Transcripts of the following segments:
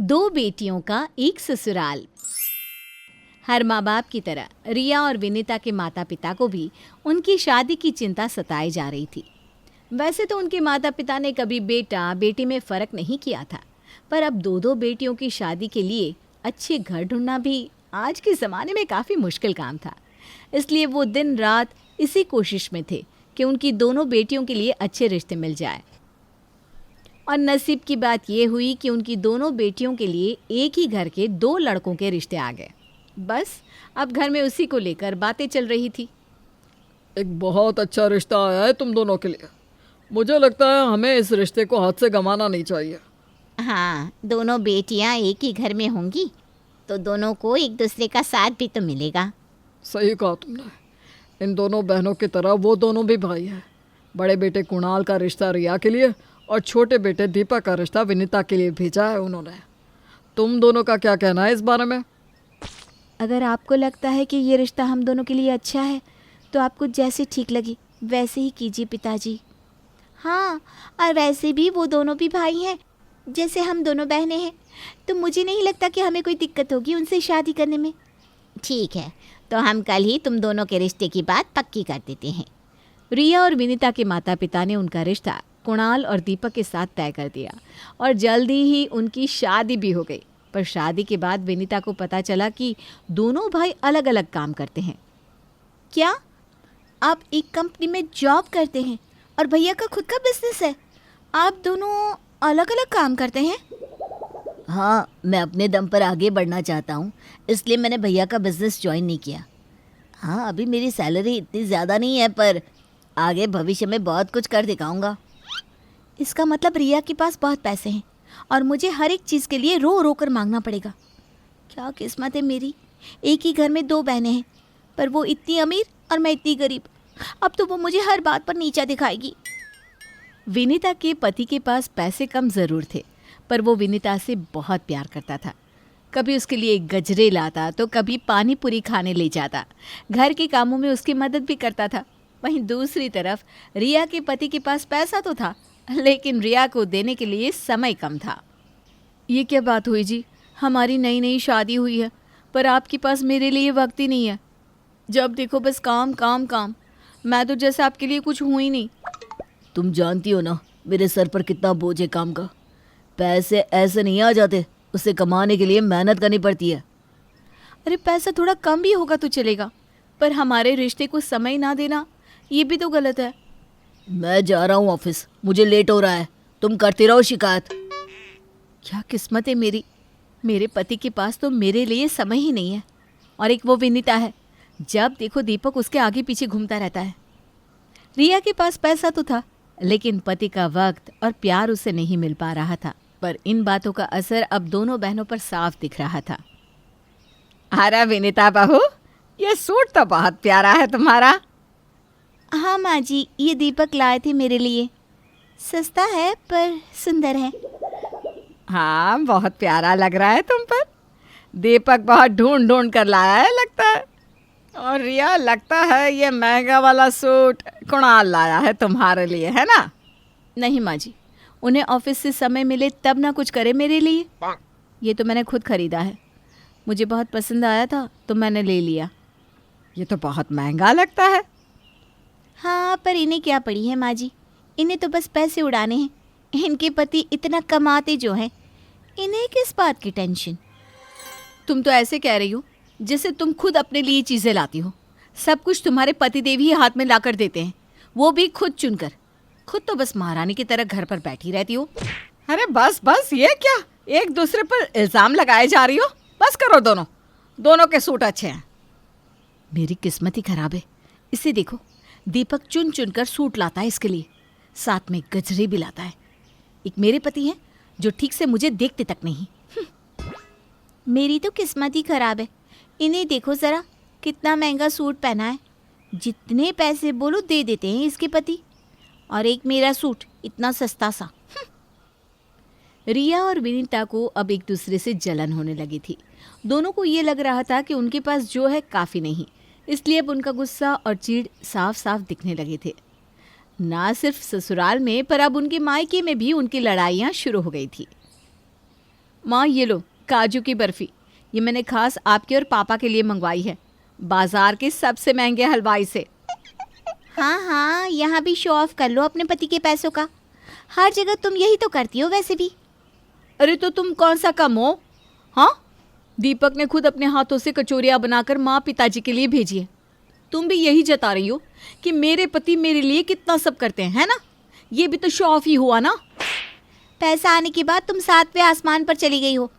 दो बेटियों का एक ससुराल। हर माँ बाप की तरह रिया और विनीता के माता पिता को भी उनकी शादी की चिंता सताई जा रही थी। वैसे तो उनके माता पिता ने कभी बेटा बेटी में फ़र्क नहीं किया था, पर अब दो दो बेटियों की शादी के लिए अच्छे घर ढूंढना भी आज के ज़माने में काफ़ी मुश्किल काम था। इसलिए वो दिन रात इसी कोशिश में थे कि उनकी दोनों बेटियों के लिए अच्छे रिश्ते मिल जाए। और नसीब की बात ये हुई कि उनकी दोनों बेटियों के लिए एक ही घर के दो लड़कों के रिश्ते आ गए। बस अब घर में उसी को लेकर बातें चल रही थी। एक बहुत अच्छा रिश्ता आया है तुम दोनों के लिए। मुझे लगता है हमें इस रिश्ते को हाथ से गंवाना नहीं चाहिए। हाँ, दोनों बेटियां एक ही घर में होंगी तो दोनों को एक दूसरे का साथ भी तो मिलेगा। सही कहा तुमने। इन दोनों बहनों की तरह वो दोनों भी भाई हैं। बड़े बेटे कुणाल का रिश्ता रिया के लिए और छोटे बेटे दीपक का रिश्ता विनीता के लिए भेजा है उन्होंने। तुम दोनों का क्या कहना है इस बारे में? अगर आपको लगता है कि ये रिश्ता हम दोनों के लिए अच्छा है तो आपको जैसे ठीक लगे वैसे ही कीजिए पिताजी। हाँ, और वैसे भी वो दोनों भी भाई हैं जैसे हम दोनों बहनें हैं, तो मुझे नहीं लगता कि हमें कोई दिक्कत होगी उनसे शादी करने में। ठीक है, तो हम कल ही तुम दोनों के रिश्ते की बात पक्की कर देते हैं। रिया और विनीता के माता पिता ने उनका रिश्ता कुणाल और दीपक के साथ तय कर दिया और जल्दी ही उनकी शादी भी हो गई। पर शादी के बाद विनीता को पता चला कि दोनों भाई अलग अलग काम करते हैं। क्या आप एक कंपनी में जॉब करते हैं और भैया का खुद का बिजनेस है? आप दोनों अलग अलग काम करते हैं? हाँ, मैं अपने दम पर आगे बढ़ना चाहता हूँ, इसलिए मैंने भैया का बिजनेस ज्वाइन नहीं किया। हाँ, अभी मेरी सैलरी इतनी ज़्यादा नहीं है, पर आगे भविष्य में बहुत कुछ कर दिखाऊंगा। इसका मतलब रिया के पास बहुत पैसे हैं और मुझे हर एक चीज़ के लिए रो रो कर मांगना पड़ेगा। क्या किस्मत है मेरी, एक ही घर में दो बहनें हैं, पर वो इतनी अमीर और मैं इतनी गरीब। अब तो वो मुझे हर बात पर नीचा दिखाएगी। विनीता के पति के पास पैसे कम ज़रूर थे, पर वो विनीता से बहुत प्यार करता था। कभी उसके लिए गजरे लाता तो कभी पानी पूरी खाने ले जाता, घर के कामों में उसकी मदद भी करता था। वहीं दूसरी तरफ रिया के पति के पास पैसा तो था, लेकिन रिया को देने के लिए समय कम था। ये क्या बात हुई जी, हमारी नई नई शादी हुई है पर आपके पास मेरे लिए वक्त ही नहीं है। जब देखो बस काम काम काम। मैं तो जैसे आपके लिए कुछ हुई नहीं। तुम जानती हो ना मेरे सर पर कितना बोझ है काम का। पैसे ऐसे नहीं आ जाते, उसे कमाने के लिए मेहनत करनी पड़ती है। अरे पैसा थोड़ा कम भी होगा तो चलेगा, पर हमारे रिश्ते को समय ना देना ये भी तो गलत है। मैं जा रहा हूँ ऑफिस, मुझे लेट हो रहा है। तुम करती रहो शिकायत। क्या किस्मत है मेरी, मेरे पति के पास तो मेरे लिए समय ही नहीं है। और एक वो विनीता है, जब देखो दीपक उसके आगे पीछे घूमता रहता है। रिया के पास पैसा तो था, लेकिन पति का वक्त और प्यार उसे नहीं मिल पा रहा था। पर इन बातों का असर अब दोनों बहनों पर साफ दिख रहा था। अरे विनीता बहू, ये सूट तो बहुत प्यारा है तुम्हारा। हाँ माँ जी, ये दीपक लाए थे मेरे लिए। सस्ता है पर सुंदर है। हाँ, बहुत प्यारा लग रहा है तुम पर। दीपक बहुत ढूंढ ढूंढ कर लाया है लगता है। और रिया, लगता है ये महंगा वाला सूट कुणाल लाया है तुम्हारे लिए, है ना? नहीं माँ जी, उन्हें ऑफिस से समय मिले तब ना कुछ करे मेरे लिए। ये तो मैंने खुद खरीदा है, मुझे बहुत पसंद आया था तो मैंने ले लिया। ये तो बहुत महंगा लगता है। हाँ, पर इन्हें क्या पड़ी है माँ जी, इन्हें तो बस पैसे उड़ाने हैं। इनके पति इतना कमाते जो हैं, इन्हें किस बात की टेंशन। तुम तो ऐसे कह रही हो जैसे तुम खुद अपने लिए चीज़ें लाती हो। सब कुछ तुम्हारे पतिदेव ही हाथ में लाकर देते हैं, वो भी खुद चुनकर। खुद तो बस महारानी की तरह घर पर बैठी रहती हो। अरे बस बस, ये क्या एक दूसरे पर इल्ज़ाम लगाए जा रही हो? बस करो, दोनों के सूट अच्छे हैं। मेरी किस्मत ही खराब है। इसे देखो, दीपक चुन चुन कर सूट लाता है इसके लिए, साथ में गजरे भी लाता है। एक मेरे पति हैं जो ठीक से मुझे देखते तक नहीं। मेरी तो किस्मत ही खराब है। इन्हें देखो ज़रा, कितना महंगा सूट पहना है। जितने पैसे बोलो दे देते हैं इसके पति, और एक मेरा सूट इतना सस्ता सा। रिया और विनीता को अब एक दूसरे से जलन होने लगी थी। दोनों को ये लग रहा था कि उनके पास जो है काफ़ी नहीं, इसलिए अब उनका गुस्सा और चिढ़ साफ साफ दिखने लगे थे। ना सिर्फ ससुराल में, पर अब उनके मायके में भी उनकी लड़ाइयाँ शुरू हो गई थी। माँ ये लो काजू की बर्फ़ी, ये मैंने खास आपके और पापा के लिए मंगवाई है, बाजार के सबसे महंगे हलवाई से। हाँ हाँ, यहाँ भी शो ऑफ कर लो अपने पति के पैसों का। हर जगह तुम यही तो करती हो वैसे भी। अरे तो तुम कौन सा कम हो? हाँ, दीपक ने खुद अपने हाथों से कचौरियाँ बनाकर माँ पिताजी के लिए भेजी है। तुम भी यही जता रही हो कि मेरे पति मेरे लिए कितना सब करते हैं, है ना? ये भी तो शो ऑफ ही हुआ ना। पैसा आने के बाद तुम 7वें आसमान पर चली गई हो।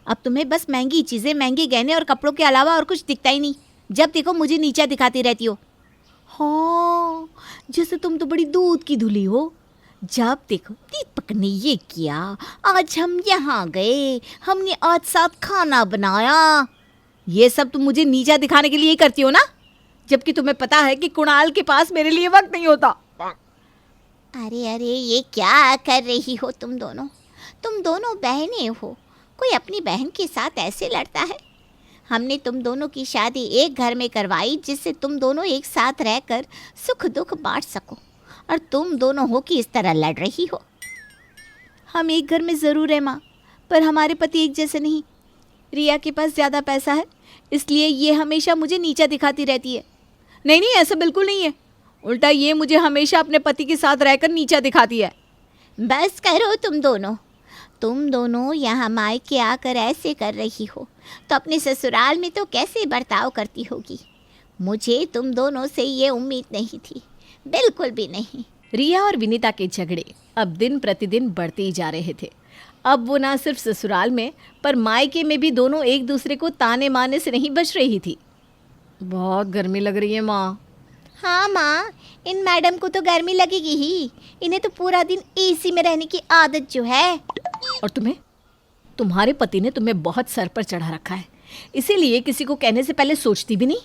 अब तुम्हें बस महंगी चीज़ें, महंगे गहने और कपड़ों के अलावा और कुछ दिखता ही नहीं। जब देखो मुझे नीचा दिखाती रहती हो। हाँ, जैसे तुम तो बड़ी दूध की धुली हो। जब देखो दीपक ने ये किया, आज हम यहाँ गए, हमने आज साथ खाना बनाया। ये सब तुम मुझे नीचा दिखाने के लिए ही करती हो ना, जबकि तुम्हें पता है कि कुणाल के पास मेरे लिए वक्त नहीं होता। अरे अरे, ये क्या कर रही हो तुम दोनों? तुम दोनों बहनें हो, कोई अपनी बहन के साथ ऐसे लड़ता है? हमने तुम दोनों की शादी एक घर में करवाई जिससे तुम दोनों एक साथ रहकर सुख दुख बांट सको, और तुम दोनों हो कि इस तरह लड़ रही हो। हम एक घर में ज़रूर है माँ, पर हमारे पति एक जैसे नहीं। रिया के पास ज़्यादा पैसा है, इसलिए ये हमेशा मुझे नीचा दिखाती रहती है। नहीं नहीं, ऐसा बिल्कुल नहीं है। उल्टा ये मुझे हमेशा अपने पति के साथ रहकर नीचा दिखाती है। बस करो तुम दोनों यहाँ मायके आकर ऐसे कर रही हो, तो अपने ससुराल में तो कैसे बर्ताव करती होगी? मुझे तुम दोनों से ये उम्मीद नहीं थी, बिल्कुल भी नहीं। रिया और विनीता के झगड़े अब दिन प्रतिदिन बढ़ते ही जा रहे थे। अब वो ना सिर्फ ससुराल में पर मायके में भी दोनों एक दूसरे को ताने मारने से नहीं बच रही थी। बहुत गर्मी लग रही है माँ। हाँ माँ, इन मैडम को तो गर्मी लगेगी ही। इन्हें तो पूरा दिन एसी में रहने की आदत जो है। और तुम्हें, तुम्हारे पति ने तुम्हें बहुत सर पर चढ़ा रखा है, इसीलिए किसी को कहने से पहले सोचती भी नहीं।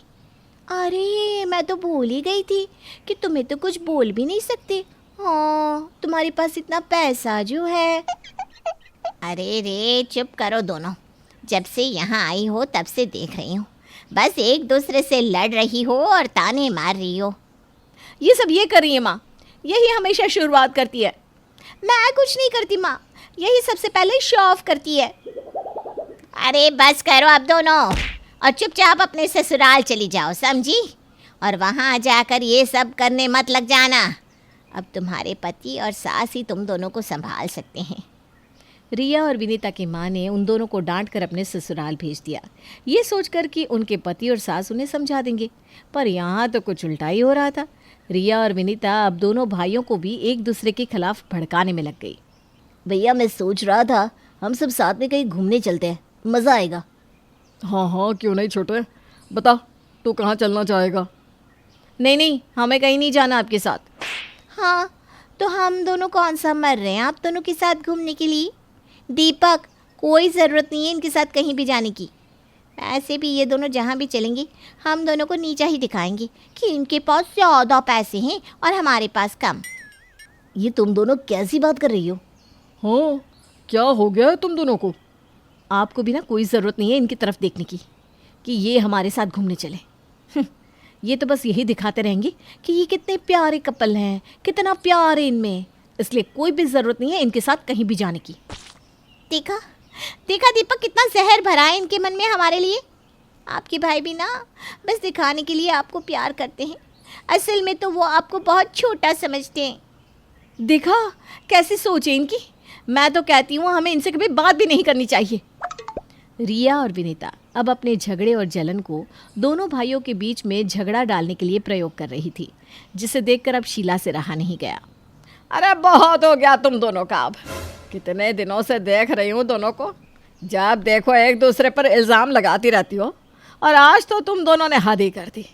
अरे मैं तो भूल ही गई थी कि तुम्हें तो कुछ बोल भी नहीं सकते। हाँ, तुम्हारे पास इतना पैसा जो है। अरे रे, चुप करो दोनों। जब से यहाँ आई हो तब से देख रही हूँ, बस एक दूसरे से लड़ रही हो और ताने मार रही हो। ये सब ये कर रही है माँ, यही हमेशा शुरुआत करती है। मैं कुछ नहीं करती माँ, यही सबसे पहले शो ऑफ करती है। अरे बस करो अब दोनों, और चुपचाप अपने ससुराल चली जाओ, समझी? और वहाँ जाकर ये सब करने मत लग जाना। अब तुम्हारे पति और सास ही तुम दोनों को संभाल सकते हैं। रिया और विनीता की माँ ने उन दोनों को डांट कर अपने ससुराल भेज दिया, ये सोचकर कि उनके पति और सास उन्हें समझा देंगे। पर यहाँ तो कुछ उल्टा ही हो रहा था। रिया और विनीता अब दोनों भाइयों को भी एक दूसरे के खिलाफ भड़काने में लग गई। भैया मैं सोच रहा था हम सब साथ में कहीं घूमने चलते हैं, मज़ा आएगा। हाँ हाँ, क्यों नहीं छोटे, बता तू कहाँ चलना चाहेगा? नहीं नहीं, हमें कहीं नहीं जाना आपके साथ। हाँ, तो हम दोनों कौन सा मर रहे हैं आप दोनों के साथ घूमने के लिए? दीपक, कोई ज़रूरत नहीं है इनके साथ कहीं भी जाने की। ऐसे भी ये दोनों जहाँ भी चलेंगे हम दोनों को नीचा ही दिखाएंगे कि इनके पास ज़्यादा पैसे हैं और हमारे पास कम। ये तुम दोनों कैसी बात कर रही हो? हाँ, क्या हो गया है तुम दोनों को? आपको भी ना कोई ज़रूरत नहीं है इनकी तरफ देखने की कि ये हमारे साथ घूमने चले। ये तो बस यही दिखाते रहेंगे कि ये कितने प्यारे कपल हैं, कितना प्यार है इनमें, इसलिए कोई भी ज़रूरत नहीं है इनके साथ कहीं भी जाने की। देखा देखा दीपक, कितना जहर भरा है इनके मन में हमारे लिए। आपके भाई भी ना बस दिखाने के लिए आपको प्यार करते हैं, असल में तो वो आपको बहुत छोटा समझते हैं। देखा कैसी सोच है इनकी। मैं तो कहती हूँ हमें इनसे कभी बात भी नहीं करनी चाहिए। रिया और विनीता अब अपने झगड़े और जलन को दोनों भाइयों के बीच में झगड़ा डालने के लिए प्रयोग कर रही थी, जिसे देखकर अब शीला से रहा नहीं गया। अरे बहुत हो गया तुम दोनों का। अब कितने दिनों से देख रही हूँ दोनों को, जब देखो एक दूसरे पर इल्ज़ाम लगाती रहती हो, और आज तो तुम दोनों ने हद ही कर दी।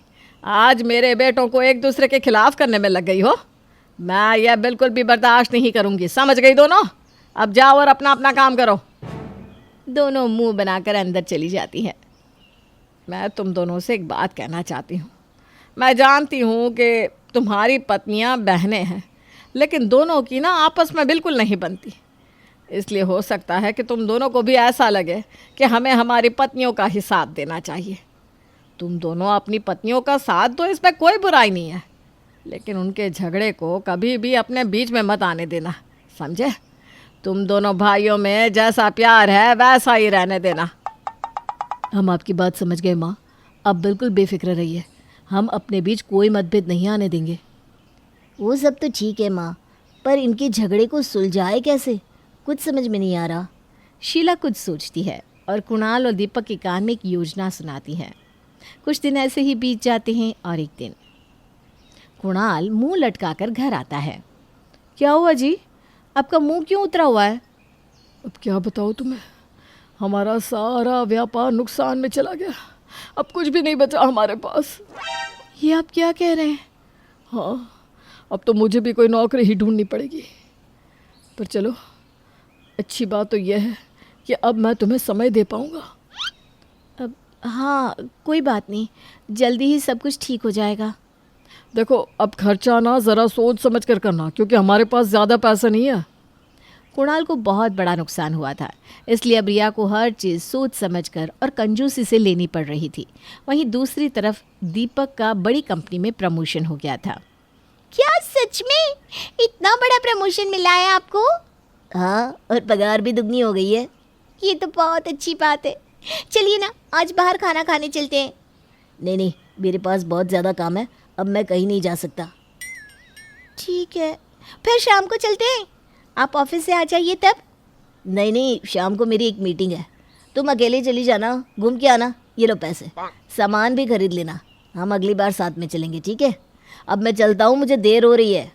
आज मेरे बेटों को एक दूसरे के खिलाफ करने में लग गई हो। मैं यह बिल्कुल भी बर्दाश्त नहीं करूँगी, समझ गई दोनों? अब जाओ और अपना अपना काम करो। दोनों मुंह बनाकर अंदर चली जाती है। मैं तुम दोनों से एक बात कहना चाहती हूँ। मैं जानती हूँ कि तुम्हारी पत्नियाँ बहनें हैं, लेकिन दोनों की ना आपस में बिल्कुल नहीं बनती। इसलिए हो सकता है कि तुम दोनों को भी ऐसा लगे कि हमें हमारी पत्नियों का ही साथ देना चाहिए। तुम दोनों अपनी पत्नियों का साथ दो, इसमें कोई बुराई नहीं है, लेकिन उनके झगड़े को कभी भी अपने बीच में मत आने देना, समझे? तुम दोनों भाइयों में जैसा प्यार है वैसा ही रहने देना। हम आपकी बात समझ गए माँ, आप बिल्कुल बेफिक्र रहिए। हम अपने बीच कोई मतभेद नहीं आने देंगे। वो सब तो ठीक है माँ, पर इनके झगड़े को सुलझाए कैसे, कुछ समझ में नहीं आ रहा। शीला कुछ सोचती है और कुणाल और दीपक के कान में एक योजना सुनाती है। कुछ दिन ऐसे ही बीत जाते हैं और एक दिन कुणाल मुंह लटकाकर घर आता है। क्या हुआ जी, आपका मुंह क्यों उतरा हुआ है? अब क्या बताऊँ तुम्हें, हमारा सारा व्यापार नुकसान में चला गया। अब कुछ भी नहीं बचा हमारे पास। ये आप क्या कह रहे हैं? हाँ, अब तो मुझे भी कोई नौकरी ही ढूंढनी पड़ेगी। पर चलो, अच्छी बात तो यह है कि अब मैं तुम्हें समय दे पाऊँगा। अब हाँ, कोई बात नहीं, जल्दी ही सब कुछ ठीक हो जाएगा। देखो, अब खर्चा ना ज़रा सोच समझ कर करना, क्योंकि हमारे पास ज़्यादा पैसा नहीं है। कुणाल को बहुत बड़ा नुकसान हुआ था, इसलिए अब रिया को हर चीज़ सोच समझकर और कंजूसी से लेनी पड़ रही थी। वहीं दूसरी तरफ दीपक का बड़ी कंपनी में प्रमोशन हो गया था। क्या सच में इतना बड़ा प्रमोशन मिला है आपको? हाँ, और पगार भी दुगनी हो गई है। ये तो बहुत अच्छी बात है। चलिए ना, आज बाहर खाना खाने चलते हैं। नहीं नहीं, मेरे पास बहुत ज़्यादा काम है, अब मैं कहीं नहीं जा सकता। ठीक है, फिर शाम को चलते हैं। आप ऑफिस से आ जाइए तब। नहीं नहीं, शाम को मेरी एक मीटिंग है, तुम अकेले चली जाना, घूम के आना। ये लो पैसे, सामान भी खरीद लेना, हम अगली बार साथ में चलेंगे, ठीक है? अब मैं चलता हूँ, मुझे देर हो रही है।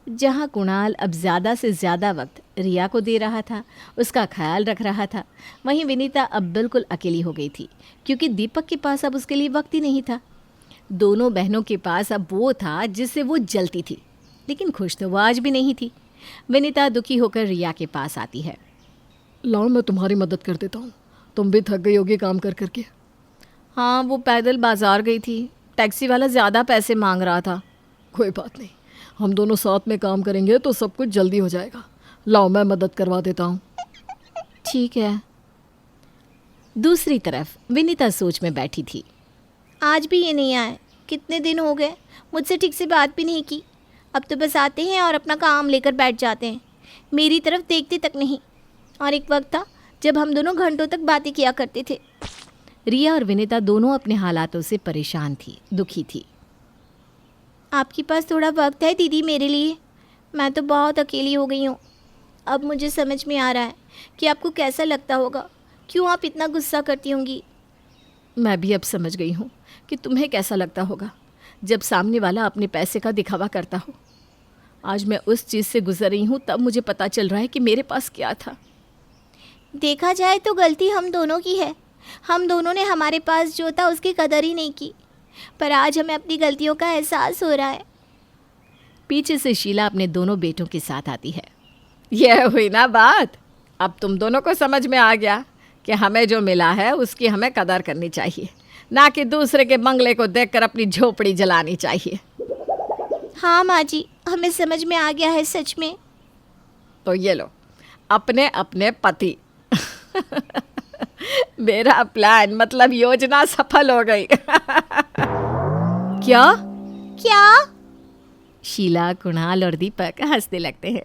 जहाँ कुणाल अब ज़्यादा से ज़्यादा वक्त रिया को दे रहा था, उसका ख्याल रख रहा था, वहीं विनीता अब बिल्कुल अकेली हो गई थी, क्योंकि दीपक के पास अब उसके लिए वक्त ही नहीं था। दोनों बहनों के पास अब वो था जिससे वो जलती थी, लेकिन खुश तो वो आज भी नहीं थी। विनीता दुखी होकर रिया के पास आती है। लाओ, मैं तुम्हारी मदद कर देता हूँ, तुम भी थक गई होगी काम कर करके। हाँ, वो पैदल बाजार गई थी, टैक्सी वाला ज़्यादा पैसे मांग रहा था। कोई बात नहीं, हम दोनों साथ में काम करेंगे तो सब कुछ जल्दी हो जाएगा। लाओ, मैं मदद करवा देता हूँ। ठीक है। दूसरी तरफ विनीता सोच में बैठी थी। आज भी ये नहीं आए, कितने दिन हो गए, मुझसे ठीक से बात भी नहीं की। अब तो बस आते हैं और अपना काम लेकर बैठ जाते हैं, मेरी तरफ देखते तक नहीं। और एक वक्त था जब हम दोनों घंटों तक बातें किया करते थे। रिया और विनीता दोनों अपने हालातों से परेशान थी, दुखी थी। आपके पास थोड़ा वक्त है दीदी मेरे लिए? मैं तो बहुत अकेली हो गई हूँ। अब मुझे समझ में आ रहा है कि आपको कैसा लगता होगा, क्यों आप इतना गुस्सा करती होंगी। मैं भी अब समझ गई हूँ कि तुम्हें कैसा लगता होगा जब सामने वाला अपने पैसे का दिखावा करता हो। आज मैं उस चीज़ से गुजर रही हूँ, तब मुझे पता चल रहा है कि मेरे पास क्या था। देखा जाए तो गलती हम दोनों की है। हम दोनों ने हमारे पास जो था उसकी कदर ही नहीं की, पर आज हमें अपनी गलतियों का एहसास हो रहा है। पीछे से शीला अपने दोनों बेटों के साथ आती है। यह हुई ना बात, अब तुम दोनों को समझ में आ गया कि हमें जो मिला है उसकी हमें कदर करनी चाहिए, ना कि दूसरे के बंगले को देखकर अपनी झोपड़ी जलानी चाहिए। हाँ माँ जी, हमें समझ में आ गया है सच में। तो ये लो, अपने अपने पति। मेरा प्लान मतलब योजना सफल हो गई। क्या? क्या? शीला, कुणाल और दीपक हंसने लगते हैं।